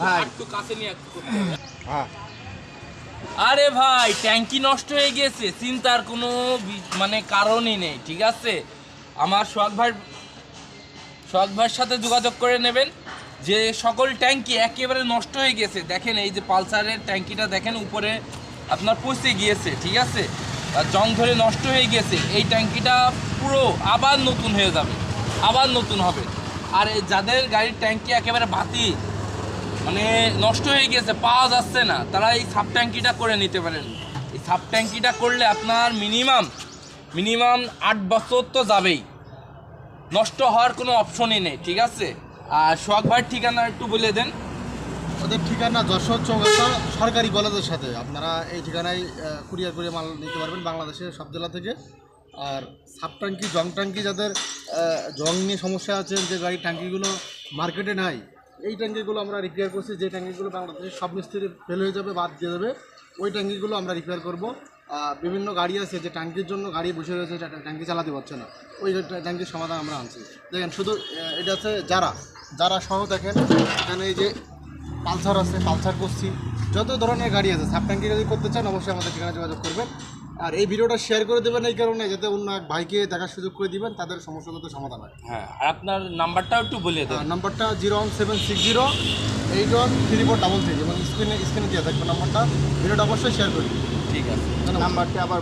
ভাই একটু কাছে নিয়ে একটু করতে হবে। হ্যাঁ আরে ভাই ট্যাঙ্কি নষ্ট হয়ে গেছে, চিন্তার কোনো মানে কারণই নেই, ঠিক আছে? আমার সোহাগ ভাইয়ের সাথে যোগাযোগ করে নেবেন। যে সকল ট্যাঙ্কি একেবারে নষ্ট হয়ে গেছে, দেখেন এই যে পালসারের ট্যাঙ্কিটা দেখেন উপরে আপনার পচে গিয়েছে, ঠিক আছে? আর জং ধরে নষ্ট হয়ে গেছে, এই ট্যাঙ্কিটা পুরো আবার নতুন হয়ে যাবে, আবার নতুন হবে। আর এই যাদের গাড়ির ট্যাঙ্কি একেবারে বাতি মানে নষ্ট হয়ে গেছে, পাওয়া যাচ্ছে না, তারা এই সাব ট্যাঙ্কিটা করে নিতে পারেন। এই সাব ট্যাঙ্কিটা করলে আপনার মিনিমাম 8 বছর তো যাবেই, নষ্ট হওয়ার কোনো অপশনই নেই, ঠিক আছে? আর সোহাগ ভাইয়ের ঠিকানা একটু বলে দেন। ওদের ঠিকানা যশোর চৌগাছা সরকারি কলেজের সাথে। আপনারা এই ঠিকানায় কুরিয়ার করে মাল নিতে পারবেন বাংলাদেশের সব জেলা থেকে। আর সাব ট্যাঙ্কি জং ট্যাঙ্কি যাদের জং নিয়ে সমস্যা আছে, যে গাড়ির ট্যাঙ্কিগুলো মার্কেটে নাই, এই ট্যাঙ্কিগুলো আমরা রিপেয়ার করছি। যে ট্যাঙ্কিগুলো বাংলাদেশের সব মিস্ত্রি ফেল হয়ে যাবে, বাদ দিয়ে দেবে, ওই ট্যাঙ্কিগুলো আমরা রিপেয়ার করব। বিভিন্ন গাড়ি আছে যে ট্যাঙ্কির জন্য গাড়ি বসে রয়েছে, ট্যাঙ্কি চালাতে পারছে না, ওই ট্যাঙ্কির সমাধান আমরা আনছি। দেখেন শুধু এটা আছে যারা সহ দেখেন এখানে এই যে পালসার আছে, পালসার করছি, যত ধরনের গাড়ি আছে। সাব ট্যাঙ্কি যদি করতে চান অবশ্যই আমাদের ঠিকানা যোগাযোগ করবেন। আর এই ভিডিওটা শেয়ার করে দেবেন এই কারণে, যাতে অন্য এক ভাইকে দেখার সুযোগ করে দিবেন, তাদের সমস্যা যাতে সমাধান হয়। হ্যাঁ, আর আপনার নাম্বারটাও একটু বলে দেন। নাম্বারটা 01760813433, এবং স্ক্রিনে দেওয়া থাকবে নাম্বারটা। ভিডিওটা অবশ্যই শেয়ার করি। ঠিক আছে, নাম্বারটা আবার